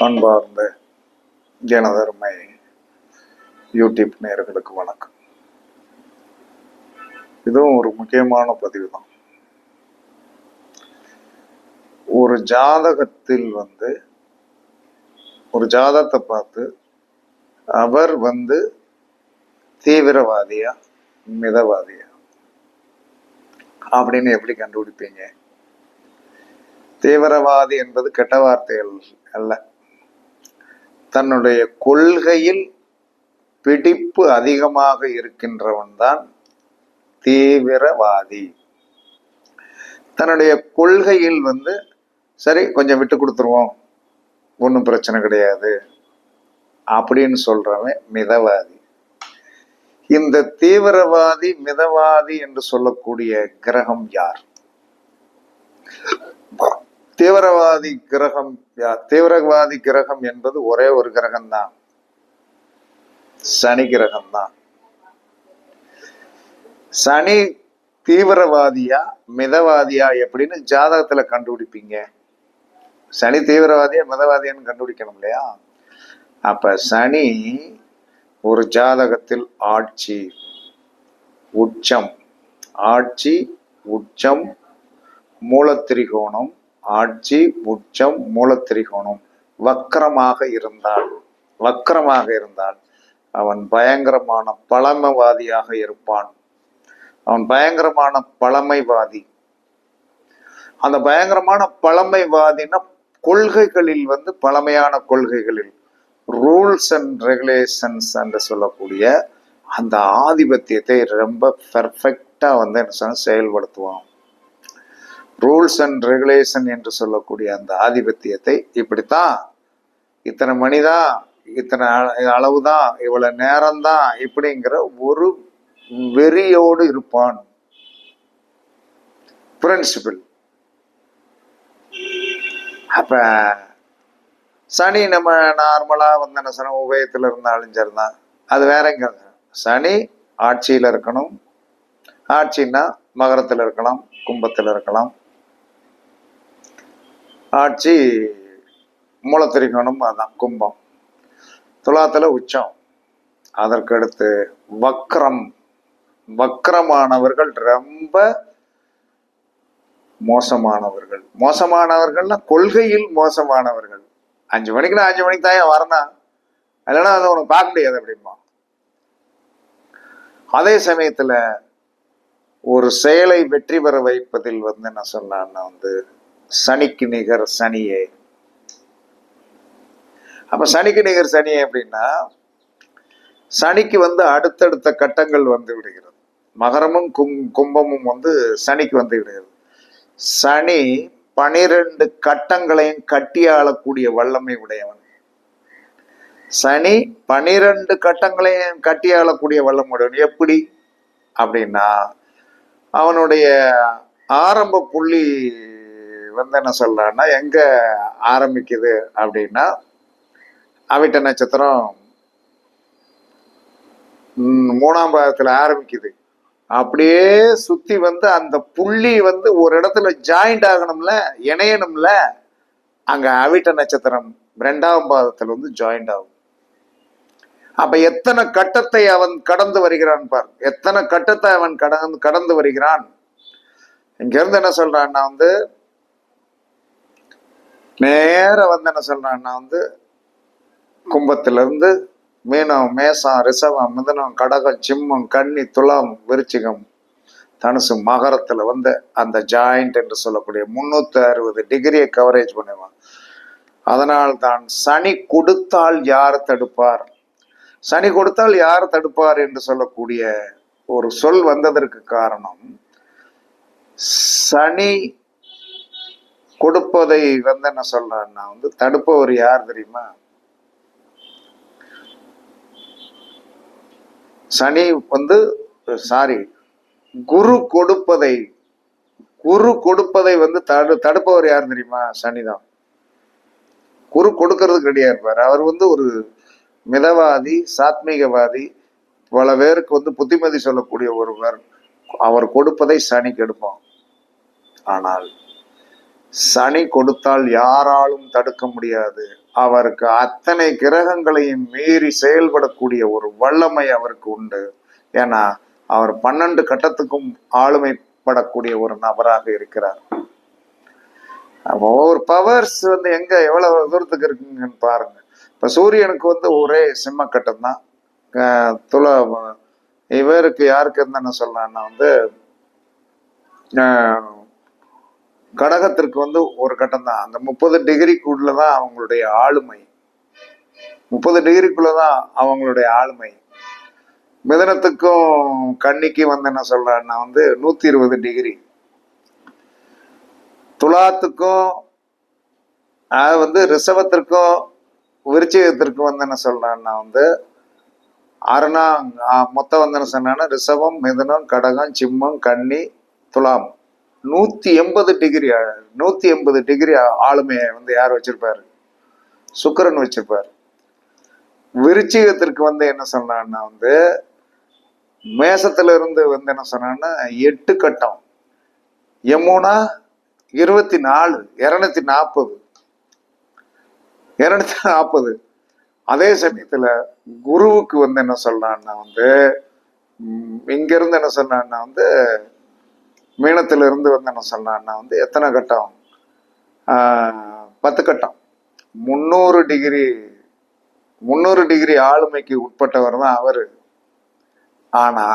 அன்பார்ந்த எனதருமை யூடியூப் நேயர்களுக்கு வணக்கம். இதுவும் ஒரு முக்கியமான பதிவு தான். ஒரு ஜாதகத்தில் ஒரு ஜாதகத்தை பார்த்து அவர் தீவிரவாதியா மிதவாதியா அப்படின்னு எப்படி கண்டுபிடிப்பீங்க? தீவிரவாதி என்பது கெட்ட வார்த்தைகள் அல்ல. தன்னுடைய கொள்கையில் பிடிப்பு அதிகமாக இருக்கின்றவன் தான் தீவிரவாதி. தன்னுடைய கொள்கையில் சரி கொஞ்சம் விட்டு கொடுத்துருவோம், ஒன்றும் பிரச்சனை கிடையாது அப்படின்னு சொல்றவன் மிதவாதி. இந்த தீவிரவாதி மிதவாதி என்று சொல்லக்கூடிய கிரகம் யார்? தீவிரவாதி கிரகம் யார்? தீவிரவாதி கிரகம் என்பது ஒரே ஒரு கிரகம் தான், சனி கிரகம் தான். சனி தீவிரவாதியா மிதவாதியா எப்படின்னு ஜாதகத்துல கண்டுபிடிப்பீங்க? சனி தீவிரவாதியா மிதவாதியான்னு கண்டுபிடிக்கணும் இல்லையா? அப்ப சனி ஒரு ஜாதகத்தில் ஆட்சி உச்சம், ஆட்சி உச்சம் மூலத்திரிகோணம், ஆட்சி உச்சம் மூலத்திரிகோணம் வக்கரமாக இருந்தால் அவன் பயங்கரமான பழமைவாதியாக இருப்பான். அவன் பயங்கரமான பழமைவாதி. அந்த பயங்கரமான பழமைவாதினா கொள்கைகளில் பழமையான கொள்கைகளில் ரூல்ஸ் அண்ட் ரெகுலேஷன்ஸ் என்று சொல்லக்கூடிய அந்த ஆதிபத்தியத்தை ரொம்ப பெர்ஃபெக்டா செயல்படுத்துவான். ரூல்ஸ் அண்ட் ரெகுலேஷன் என்று சொல்லக்கூடிய அந்த ஆதிபத்தியத்தை இப்படித்தான், இத்தனை மணிதான், இத்தனை அளவுதான், இவ்வளவு நேரம்தான் இப்படிங்கிற ஒரு வெறியோடு இருப்பான். பிரின்சிபிள். அப்ப சனி நம்ம நார்மலா உபயத்துல இருந்தாலும் சரிதான், அது வேறங்க. சனி ஆட்சியில இருக்கணும். ஆட்சின்னா மகரத்துல இருக்கலாம், கும்பத்துல இருக்கலாம். ஆட்சி மூலத்திரிகோணம், அதான் கும்பம். துலாத்துல உச்சம். அதற்கடுத்து வக்ரம். வக்ரமானவர்கள் ரொம்ப மோசமானவர்கள். மோசமானவர்கள்னா கொள்கையில் மோசமானவர்கள். 5 மணிக்கு 5 மணிக்கு தான் வரணும், இல்லைன்னா அதை உனக்கு பார்க்க முடியாது அப்படிமா. அதே சமயத்துல ஒரு செயலை வெற்றி பெற வைப்பதில் என்ன சொன்னான்னா சனிக்கு நிகர் சனியே. அப்ப சனிக்கு நிகர் சனியே அப்படின்னா சனிக்கு அடுத்தடுத்த கட்டங்கள் விடுகிறது. மகரமும் கும்பமும் சனிக்கு விடுகிறது. சனி 12 கட்டங்களையும் கட்டி ஆளக்கூடிய வல்லமை உடையவன். சனி 12 கட்டங்களையும் கட்டி ஆளக்கூடிய வல்லமை உடையவன். எப்படி அப்படின்னா அவனுடைய ஆரம்ப புள்ளி என்ன சொல்றான்னா எங்க ஆரம்பிக்குது அப்படின்னா அவிட்ட நட்சத்திரம் 3ஆம் பாதத்துல ஆரம்பிக்குது. அப்படியே சுத்தி அந்த புள்ளி ஒரு இடத்துல ஜாயிண்ட் ஆகணும்ல, இணையணும்ல. அங்க அவிட்ட நட்சத்திரம் 2ஆம் பாதத்துல ஜாயிண்ட் ஆகும். அப்ப எத்தனை கட்டத்தை அவன் கடந்து வருகிறான் பார், எத்தனை கட்டத்தை அவன் கடந்து வருகிறான். இங்க இருந்து என்ன சொல்றான்னா நேர என்ன சொல்றான்னா கும்பத்திலிருந்து மீனம், மேசம், ரிஷபம், மிதுனம், கடகம், சிம்மம், கன்னி, துலாம், விருச்சிகம், தனுசு, மகரத்துல அந்த ஜாயிண்ட் என்று சொல்லக்கூடிய 360 டிகிரியை கவரேஜ் பண்ணுவான். அதனால் தான் சனி கொடுத்தால் யார் தடுப்பார், சனி கொடுத்தால் யார் தடுப்பார் என்று சொல்லக்கூடிய ஒரு சொல் வந்ததற்கு காரணம், சனி கொடுப்பதை என்ன சொல்றான்னா தடுப்பவர் யார் தெரியுமா? சனி குரு கொடுப்பதை தடுப்பவர் யார் தெரியுமா? சனிதான். குரு கொடுக்கறதுக்கு ரெடியா இருப்பார். அவர் ஒரு மிதவாதி, சாத்மீகவாதி, பல பேருக்கு புத்திமதி சொல்லக்கூடிய ஒருவர். அவர் கொடுப்பதை சனி கெடுப்பான். ஆனால் சனி கொடுத்தால் யாராலும் தடுக்க முடியாது. அவருக்கு அத்தனை கிரகங்களையும் மீறி செயல்படக்கூடிய ஒரு வல்லமை அவருக்கு உண்டு. ஏன்னா அவர் 12 கட்டத்துக்கும் ஆளுமைப்படக்கூடிய ஒரு நபராக இருக்கிறார். ஒவ்வொரு பவர்ஸ் வந்து எங்க எவ்வளவு தூரத்துக்கு இருக்குங்கன்னு பாருங்க. இப்ப சூரியனுக்கு வந்து ஒரே சிம்ம கட்டம் தான். துள இவருக்கு யாருக்கு என்ன சொல்லலாம்னா வந்து கடகத்திற்கு வந்து ஒரு கட்டம் தான். அந்த 30 டிகிரிக்குள்ளதான் அவங்களுடைய ஆளுமை. 30 டிகிரிக்குள்ளதான் அவங்களுடைய ஆளுமை. மிதனத்துக்கும் கன்னிக்கு வந்து என்ன சொல்றான்னா வந்து 120 டிகிரி. துலாத்துக்கும் வந்து ரிஷபத்திற்கும் விருச்சிகத்திற்கும் வந்து என்ன சொல்றான்னா வந்து அருணா மொத்தம் வந்து என்ன சொன்னா ரிஷபம், மிதுனம், கடகம், சிம்மம், கன்னி, துலாம் 180 டிகிரி 180 டிகிரி ஆளுமையை வந்து யார் வச்சிருப்பாரு? சுக்கிரன் வச்சிருப்பாரு. விருச்சிகத்திற்கு வந்து என்ன சொன்னான்னா வந்து மேசத்துல இருந்து வந்து என்ன சொன்னா 8 கட்டம், யமுனா 24, 240. அதே சமயத்துல குருவுக்கு வந்து என்ன சொல்றான்னா வந்து இங்க இருந்து என்ன சொன்னான்னா வந்து மீனத்துல இருந்து வந்து என்ன சொன்னான்னா வந்து எத்தனை கட்டம்? 10 கட்டம், 300 டிகிரி ஆளுமைக்கு உட்பட்டவர் தான் அவரு. ஆனா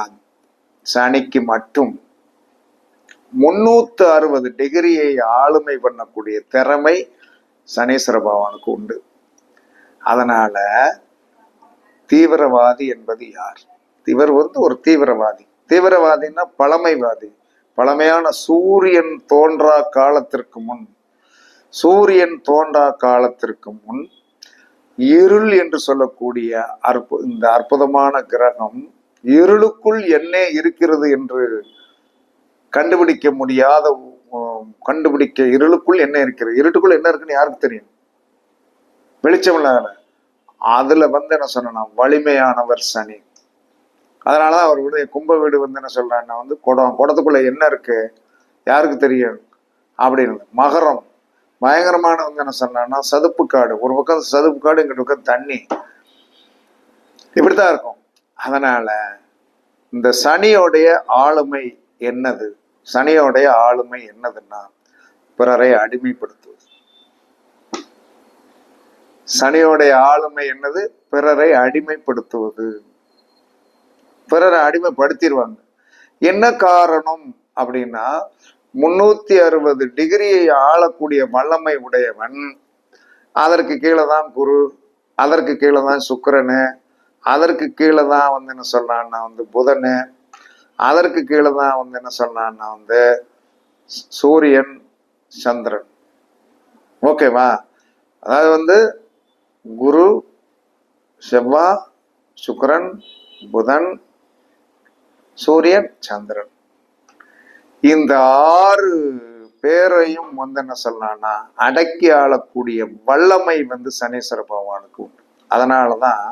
சனிக்கு மட்டும் 360 டிகிரியை ஆளுமை பண்ணக்கூடிய திறமை சனீஸ்வர பகவானுக்கு உண்டு. அதனால தீவிரவாதி என்பது யார்? இவர் வந்து ஒரு தீவிரவாதி. தீவிரவாதின்னா பழமைவாதி. பழமையான சூரியன் தோன்றா காலத்திற்கு முன் இருள் என்று சொல்லக்கூடிய இந்த அற்புதமான கிரகம் இருளுக்குள் என்ன இருக்கிறது என்று இருளுக்குள் என்ன இருக்கிறது, இருட்டுக்குள் என்ன இருக்குன்னு யாருக்கு தெரியும்? வெளிச்சம் இல்லாத. அதுல வந்து என்ன சொன்னா வலிமையானவர் சனி. அதனாலதான் அவர் வீடு கும்ப வீடு வந்து என்ன சொல்றான்னா வந்து குடத்துக்குள்ள என்ன இருக்கு யாருக்கு தெரியும் அப்படின்னு. மகரம் பயங்கரமான வந்து என்ன சொன்னா சதுப்பு காடு. ஒரு பக்கம் சதுப்பு காடு, இங்கிட்ட பக்கம் தண்ணி. இப்படித்தான் இருக்கும். அதனால இந்த சனியோடைய ஆளுமை என்னது? சனியோடைய ஆளுமை என்னதுன்னா பிறரை அடிமைப்படுத்துவது. சனியோடைய ஆளுமை என்னது? பிறரை அடிமைப்படுத்துவது. பிறரை அடிமைப்படுத்திடுவாங்க. என்ன காரணம் அப்படின்னா 360 டிகிரியை ஆளக்கூடிய வல்லமை உடையவன். அதற்கு கீழே தான் குரு, அதற்கு கீழே தான் சுக்கிரனு, அதற்கு கீழே தான் வந்து என்ன சொல்றான்னா வந்து புதனு, அதற்கு கீழே தான் வந்து என்ன சொல்றான்னா வந்து சூரியன், சந்திரன். ஓகேவா? அதாவது வந்து குரு, செவ்வாய், சுக்கிரன், புதன், சூரியன், சந்திரன். இந்த 6 பேரையும் வந்து என்ன சொல்லலாம்னா அடக்கி ஆளக்கூடிய வல்லமை வந்து சனீஸ்வர பகவானுக்கு உண்டு. அதனாலதான்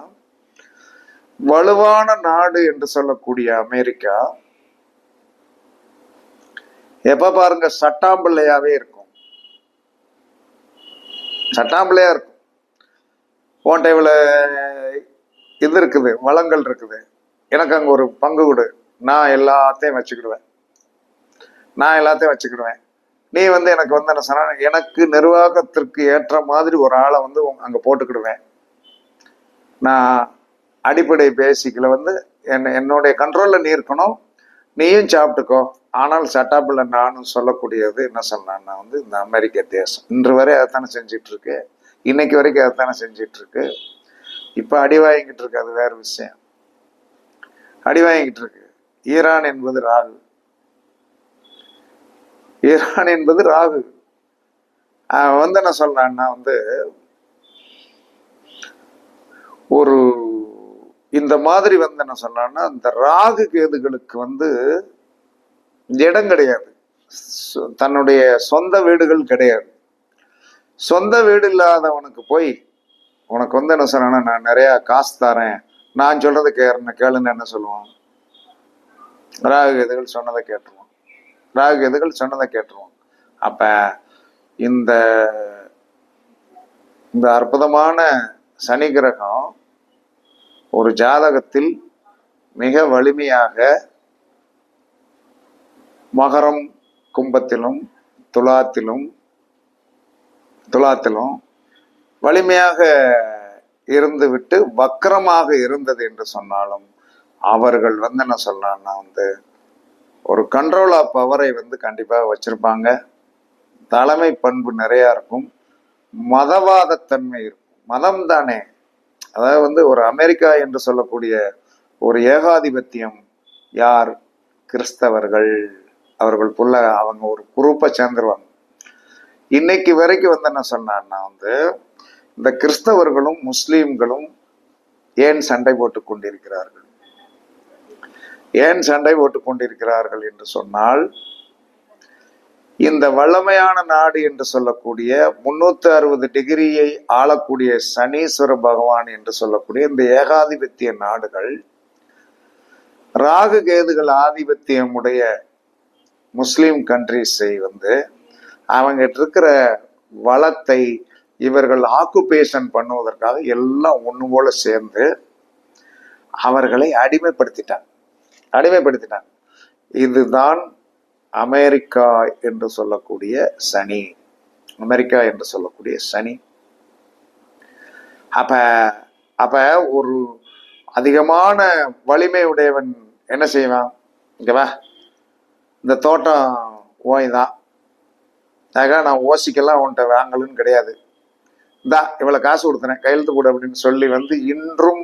வலுவான நாடு என்று சொல்லக்கூடிய அமெரிக்கா எப்ப பாருங்க சட்டாம்பிள்ளையாவே இருக்கும். சட்டாம்பிள்ளையா இருக்கும். போன்டைவில் இது இருக்குது, வளங்கள் இருக்குது, எனக்கு அங்க ஒரு பங்கு கொடு, நான் எல்லாத்தையும் வச்சுக்கிடுவேன். நீ வந்து எனக்கு வந்து என்ன சொன்ன, எனக்கு நிர்வாகத்திற்கு ஏற்ற மாதிரி ஒரு ஆளை வந்து அங்க போட்டுக்கிடுவேன். நான் அடிப்படை பேசிக்கல வந்து என்னுடைய கண்ட்ரோல்ல நீ இருக்கணும், நீயும் சாப்பிட்டுக்கோ. ஆனால் சட்டாப்பில் நானும் சொல்லக்கூடியது என்ன சொன்னான்னா வந்து இந்த அமெரிக்க தேசம் இன்று வரை அதைத்தானே செஞ்சிட்டு இருக்கு. இன்னைக்கு வரைக்கும் அதைத்தானே செஞ்சிட்டு இருக்கு. இப்ப அடி வாங்கிட்டு இருக்கு, அது வேற விஷயம். அடி வாங்கிட்டு இருக்கு. ஈரான் என்பது ராகு. வந்து என்ன சொல்றான்னா வந்து ஒரு இந்த மாதிரி வந்து என்ன சொன்னான்னா இந்த ராகு கேதுகளுக்கு வந்து இடம் கிடையாது. தன்னுடைய சொந்த வீடுகள் கிடையாது. சொந்த வீடு இல்லாதவனுக்கு போய் உனக்கு வந்து என்ன சொன்னா நான் நிறைய காசு தரேன், நான் சொல்றதை கேளுன்னு என்ன சொல்லுவான்? ராகு கேதுகள் சொன்னதை கேட்டுருவான். அப்ப இந்த இந்த அற்புதமான சனி கிரகம் ஒரு ஜாதகத்தில் மிக வலிமையாக மகரம் கும்பத்திலும் துலாத்திலும் வலிமையாக இருந்துவிட்டு வக்கரமாக இருந்தது என்று சொன்னாலும் அவர்கள் என்ன சொல்லலாம்னா ஒரு கண்ட்ரோல் ஆஃப் பவரை கண்டிப்பாக வச்சிருப்பாங்க. தலைமை பண்பு நிறையா இருக்கும். மதவாதத்தன்மை இருக்கும். மதம் தானே, அதாவது ஒரு அமெரிக்கா என்று சொல்லக்கூடிய ஒரு ஏகாதிபத்தியம் யார்? கிறிஸ்தவர்கள். அவர்கள் அவங்க ஒரு குரூப்பை சேர்ந்துருவாங்க. இன்னைக்கு வரைக்கும் என்ன சொன்னான்னா இந்த கிறிஸ்தவர்களும் முஸ்லீம்களும் ஏன் சண்டை போட்டுக் கொண்டிருக்கிறார்கள்? ஏன் சண்டை போட்டுக் கொண்டிருக்கிறார்கள் என்று சொன்னால், இந்த வல்லமையான நாடு என்று சொல்லக்கூடிய 360 டிகிரியை ஆளக்கூடிய சனீஸ்வர பகவான் என்று சொல்லக்கூடிய இந்த ஏகாதிபத்திய நாடுகள், ராகு கேதுகள் ஆதிபத்தியமுடைய முஸ்லீம் கண்ட்ரிஸை அவங்ககிட்ட இருக்கிற வளத்தை இவர்கள் ஆக்குபேஷன் பண்ணுவதற்காக எல்லாம் ஒன்று போல சேர்ந்து அவர்களை அடிமைப்படுத்திட்டாங்க. இதுதான் அமெரிக்கா என்று சொல்லக்கூடிய சனி. அப்ப ஒரு அதிகமான வலிமை உடையவன் என்ன செய்வான்? இங்கவா, இந்த தோட்டம் ஓய்தான், நான் ஓசிக்கெல்லாம் உன்கிட்ட வாங்கலுன்னு கிடையாது, இவ்வளவு காசு கொடுத்தனேன் கையெழுத்து கூட அப்படின்னு சொல்லி இன்றும்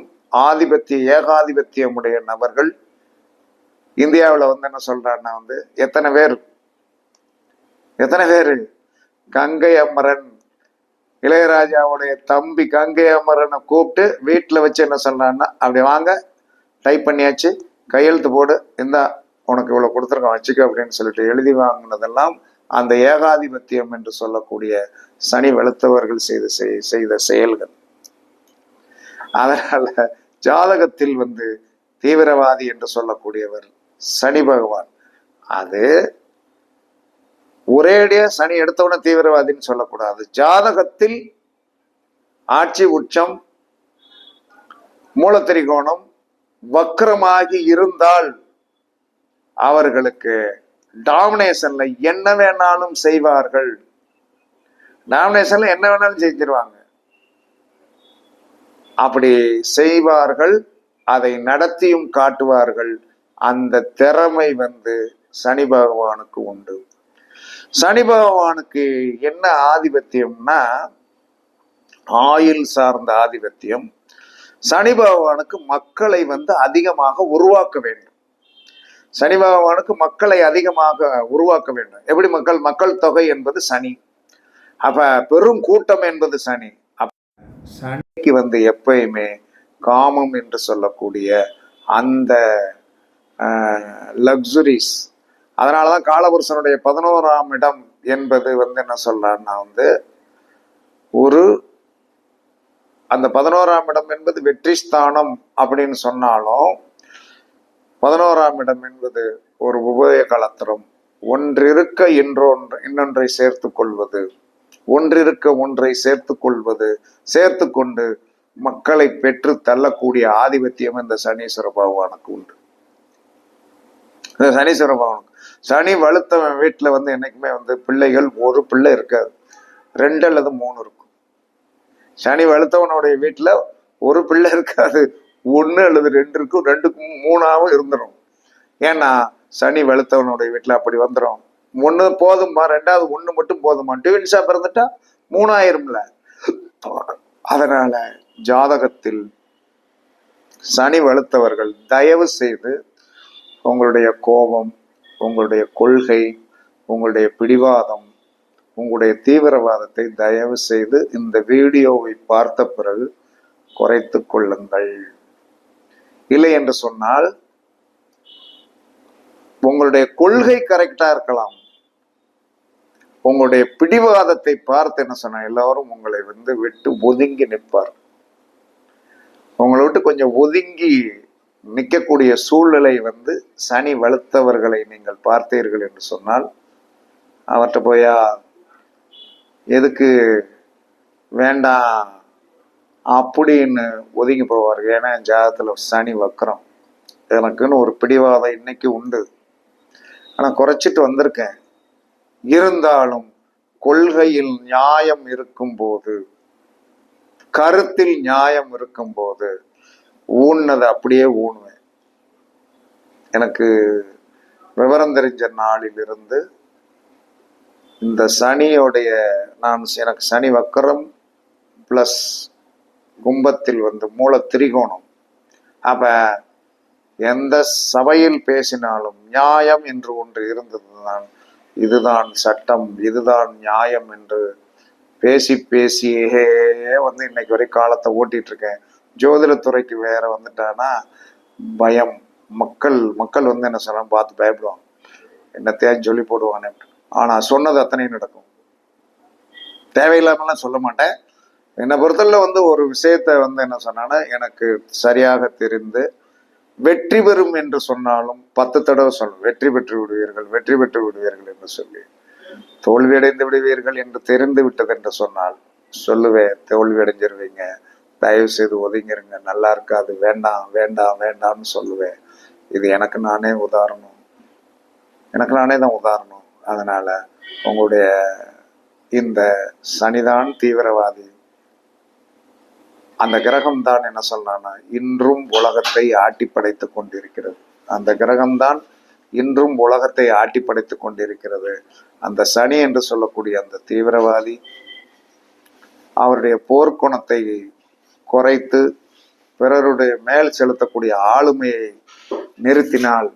ஏகாதிபத்தியமுடைய நபர்கள் இந்தியாவில் என்ன சொல்றான்னா எத்தனை பேர் கங்கை அமரன், இளையராஜாவுடைய தம்பி கங்கை அமரனை கூப்பிட்டு வீட்டில் வச்சு என்ன சொல்றான்னா, அப்படி வாங்க, டைப் பண்ணியாச்சு, கையெழுத்து போடு, உனக்கு இவ்வளவு கொடுத்துருக்கோம் வச்சுக்க அப்படின்னு சொல்லிட்டு எழுதி வாங்கினதெல்லாம் அந்த ஏகாதிபத்தியம் என்று சொல்லக்கூடிய சனி வெளுத்தவர்கள் செய்த செயல்கள். அதனால ஜாதகத்தில் தீவிரவாதி என்று சொல்லக்கூடியவர் சனி பகவான். அது ஒரேடியா சனி எடுத்தவன தீவிரவாதின்னு சொல்லக்கூடாது. ஜாதகத்தில் ஆட்சி உச்சம் மூலத்திரிகோணம் வக்ரமாகி இருந்தால் அவர்களுக்கு டாமினேஷன்ல என்ன வேணாலும் செய்வார்கள். டாமினேஷன்ல என்ன வேணாலும் செஞ்சிருவாங்க. அப்படி செய்வார்கள், அதை நடத்தியும் காட்டுவார்கள். அந்த திறமை சனி பகவானுக்கு உண்டு. சனி பகவானுக்கு என்ன ஆதிபத்தியம்னா ஆயுள் சார்ந்த ஆதிபத்தியம். சனி பகவானுக்கு மக்களை அதிகமாக உருவாக்க வேண்டும். சனி பகவானுக்கு மக்களை அதிகமாக உருவாக்க வேண்டும். எப்படி? மக்கள் தொகை என்பது சனி. அப்ப பெரும் கூட்டம் என்பது சனி. சனிக்கு எப்பயுமே காமம் என்று சொல்லக்கூடிய அந்த லக்ஸுரிஸ். அதனாலதான் காலபுருஷனுடைய 11ஆம் இடம் என்பது என்ன சொல்றாருன்னா ஒரு அந்த 11ஆம் இடம் என்பது வெற்றி ஸ்தானம் அப்படின்னு சொன்னாலும் 11ஆம் இடம் என்பது ஒரு உபய கலத்திரம். ஒன்றிருக்க இன்னொன்றை சேர்த்து கொள்வது, ஒன்றை சேர்த்து கொண்டு மக்களை பெற்று தள்ளக்கூடிய ஆதிபத்தியம் இந்த சனீஸ்வர பகவானுக்கு உண்டு. இந்த சனீஸ்வர பகவானுக்கு சனி வலுத்தவன் வீட்டுல என்னைக்குமே பிள்ளைகள் ஒரு பிள்ளை இருக்காது, 2 அல்லது 3 இருக்கும். சனி வலுத்தவனுடைய வீட்டுல ஒரு பிள்ளை இருக்காது, 1 அல்லது 2 இருக்கும், 2க்கும் 3ஆவும் இருந்துடும். ஏன்னா சனி வலுத்தவனுடைய வீட்டுல அப்படி வந்துடும். 1 போதுமா, 2வது 1 மட்டும் போதுமா, டிவின்ஸா பிறந்துட்டா 3 ஆயிரும்ல. அதனால ஜாதகத்தில் சனி வலுத்தவர்கள் தயவு செய்து உங்களுடைய கோபம், உங்களுடைய கொள்கை, உங்களுடைய பிடிவாதம், உங்களுடைய தீவிரவாதத்தை தயவு செய்து இந்த வீடியோவை பார்த்த பிறகு குறைத்து கொள்ளுங்கள். இல்லை என்று சொன்னால் உங்களுடைய கொள்கை கரெக்டா இருக்கலாம், உங்களுடைய பிடிவாதத்தை பார்த்து என்ன சொன்ன எல்லாரும் உங்களை விட்டு ஒதுங்கி நிற்பார். உங்களை விட்டு கொஞ்சம் ஒதுங்கி நிற்கக்கூடிய சூழ்நிலை சனி வலுத்தவர்களை நீங்கள் பார்த்தீர்கள் என்று சொன்னால் அவர்கிட்ட போயா எதுக்கு வேண்டாம் அப்படின்னு ஒதுங்கி போவார்கள். ஏன்னா என் ஜாதகத்துல சனி வக்கரம். எனக்குன்னு ஒரு பிடிவாதம் இன்னைக்கு உண்டு, ஆனா குறைச்சிட்டு வந்திருக்கேன். இருந்தாலும் கொள்கையில் நியாயம் இருக்கும்போது, கருத்தில் நியாயம் இருக்கும்போது ஊன்னதை அப்படியே ஊனுவேன். எனக்கு விவரம் தெரிஞ்ச நாளிலிருந்து இந்த சனியோடைய எனக்கு சனி வக்கரம் பிளஸ் கும்பத்தில் மூல திரிகோணம். அப்ப எந்த சபையில் பேசினாலும் நியாயம் என்று ஒன்று இருந்ததுதான். இதுதான் சட்டம், இதுதான் நியாயம் என்று பேசி பேசியே இன்னைக்கு வரை காலத்தை ஓட்டிட்டு இருக்கேன். ஜோதிடத்துறைக்கு வேற வந்துட்டானா பயம். மக்கள் என்ன சொல்றாங்க பார்த்து பயப்படுவாங்க, என்னத்தையாச்சும் சொல்லி போடுவானே. ஆனா சொன்னது அத்தனையும் நடக்கும். தேவையில்லாமலாம் சொல்ல மாட்டேன். என்னை பொறுத்தல ஒரு விஷயத்த என்ன சொன்னான்னா, எனக்கு சரியாக தெரிந்து வெற்றி பெறும் என்று சொன்னாலும் 10 தடவை சொல்லும், வெற்றி பெற்று விடுவீர்கள், வெற்றி பெற்று விடுவீர்கள் என்று சொல்லி. தோல்வியடைந்து விடுவீர்கள் என்று தெரிந்து விட்டது என்று சொன்னால் சொல்லுவேன், தோல்வி அடைஞ்சிருவீங்க, தயவு செய்து ஒதுங்கிருங்க, நல்லா இருக்காது, வேண்டாம் வேண்டாம் வேண்டாம்னு சொல்லுவேன். இது எனக்கு நானே தான் உதாரணம். அதனால உங்களுடைய இந்த சனிதான் தீவிரவாதி. அந்த கிரகம் தான் என்ன சொல்றான்னா இன்றும் உலகத்தை ஆட்டி படைத்துக் கொண்டிருக்கிறது. அந்த கிரகம்தான் இன்றும் உலகத்தை ஆட்டி படைத்துக் கொண்டிருக்கிறது. அந்த சனி என்று சொல்லக்கூடிய அந்த தீவிரவாதி அவருடைய போர்க்குணத்தை குறைத்து பிறருடைய மேல் செலுத்தக்கூடிய ஆளுமையை நிறுத்தினால்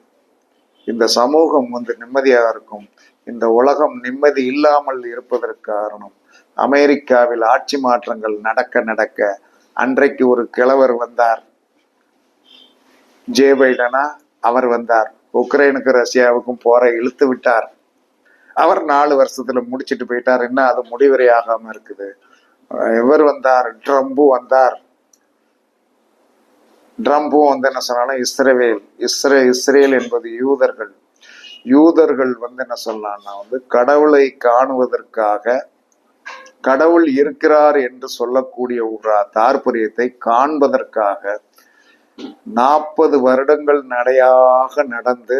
இந்த சமூகம் நிம்மதியாக இருக்கும். இந்த உலகம் நிம்மதி இல்லாமல் இருப்பதற்கு காரணம் அமெரிக்காவில் ஆட்சி மாற்றங்கள் நடக்க அன்றைக்கு ஒரு கிழவர் வந்தார், ஜே பைடனா. அவர் வந்தார், உக்ரைனுக்கு ரஷ்யாவுக்கும் போரை இழுத்து விட்டார். அவர் 4 வருஷத்துல முடிச்சிட்டு போயிட்டார். என்ன அது முடிவரை ஆகாம இருக்குது. எவர் வந்தார்? ட்ரம்பு வந்தார். ட்ரம்பும் என்ன சொன்னாலும் இஸ்ரேல் என்பது யூதர்கள் என்ன சொல்லலாம்னா கடவுளை காணுவதற்காக, கடவுள் இருக்கிறார் என்று சொல்லக்கூடிய ஒரு தாற்பயத்தை காண்பதற்காக 40 வருடங்கள் நடையாக நடந்து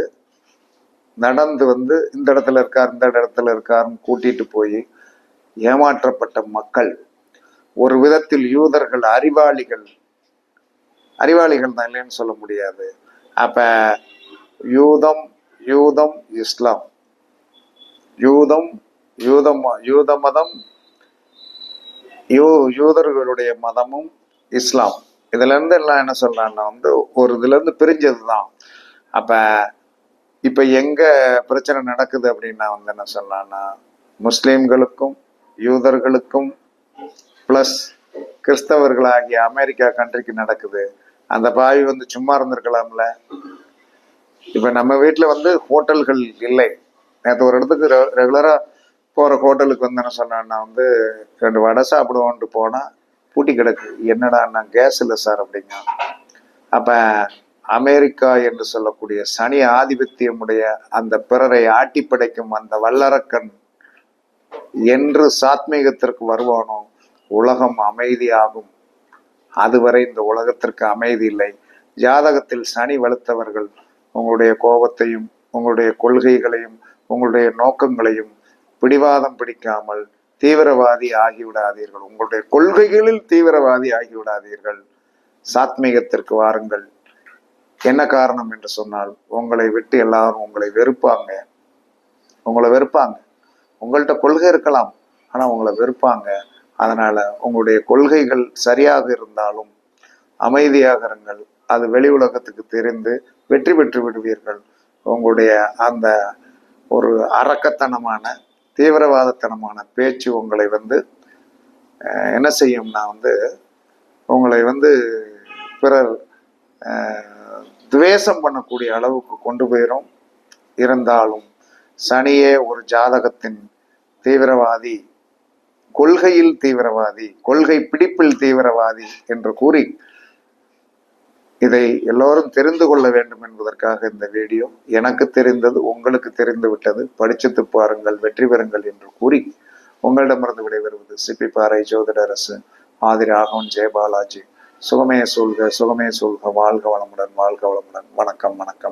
இந்த இடத்துல இருக்காருன்னு கூட்டிட்டு போய் ஏமாற்றப்பட்ட மக்கள். ஒரு விதத்தில் யூதர்கள் அறிவாளிகள் தான், இல்லைன்னு சொல்ல முடியாது. அப்ப யூதம் இஸ்லாம், யூத மதம், யூதர்களுடைய மதமும் இஸ்லாம், இதுல இருந்து எல்லாம் என்ன சொல்றாங்கன்னா ஒரு இதுல இருந்து பிரிஞ்சதுதான். அப்ப இப்ப எங்க பிரச்சனை நடக்குது அப்படின்னா என்ன சொல்லலாம்னா முஸ்லிம்களுக்கும் யூதர்களுக்கும் பிளஸ் கிறிஸ்தவர்களாகிய அமெரிக்கா கண்ட்ரிக்கு நடக்குது. அந்த பாவி சும்மா இருந்திருக்கலாம்ல. இப்ப நம்ம வீட்டுல ஹோட்டல்கள் இல்லை. நேற்று ஒரு இடத்துக்கு ரெகுலரா போற ஹோட்டலுக்கு என்ன சொன்னா 2 வடை சாப்பிடுவோன்ட்டு போனா பூட்டி கிடக்கு. என்னடா கேஸ் இல்லை சார் அப்படிங்க. அப்ப அமெரிக்கா என்று சொல்லக்கூடிய சனி ஆதிபத்தியமுடைய அந்த பிறரை ஆட்டி படைக்கும் அந்த வல்லரக்கன் என்று சாத்மீகத்திற்கு வருவானோ உலகம் அமைதியாகும். அதுவரை இந்த உலகத்திற்கு அமைதி இல்லை. ஜாதகத்தில் சனி வலுத்தவர்கள் உங்களுடைய கோபத்தையும் உங்களுடைய கொள்கைகளையும் உங்களுடைய நோக்கங்களையும் பிடிவாதம் பிடிக்காமல் தீவிரவாதி ஆகிவிடாதீர்கள். உங்களுடைய கொள்கைகளில் தீவிரவாதி ஆகிவிடாதீர்கள். சாத்மீகத்திற்கு வாருங்கள். என்ன காரணம் என்று சொன்னால் உங்களை விட்டு எல்லாரும் உங்களை வெறுப்பாங்க. உங்கள்கிட்ட கொள்கை இருக்கலாம், ஆனா உங்களை வெறுப்பாங்க. அதனால உங்களுடைய கொள்கைகள் சரியாக இருந்தாலும் அமைதியாக இருங்கள். அது வெளி உலகத்துக்கு தெரிந்து வெற்றி பெற்று விடுவீர்கள். உங்களுடைய அந்த ஒரு அரக்கத்தனமான தீவிரவாதத்தனமான பேச்சு உங்களை என்ன செய்யும்னா உங்களை பிறர் துவேஷம் பண்ணக்கூடிய அளவுக்கு கொண்டு போயிடும். இருந்தாலும் சனியே ஒரு ஜாதகத்தின் தீவிரவாதி, கொள்கையில் தீவிரவாதி, கொள்கை பிடிப்பில் தீவிரவாதி என்று கூறி இதை எல்லோரும் தெரிந்து கொள்ள வேண்டும் என்பதற்காக இந்த வீடியோ. எனக்கு தெரிந்தது உங்களுக்கு தெரிந்து விட்டது, படிச்சுட்டு பாருங்கள், வெற்றி பெறுங்கள் என்று கூறி உங்களிடமிருந்து விடைபெறுவது சிப்பிப்பாறை ஜோதிடரசு ஆதி ராகவன் ஜெயபாலாஜி. சுகமே சொல்க, சுகமே சொல்க. வாழ்க வளமுடன், வாழ்க வளமுடன். வணக்கம், வணக்கம்.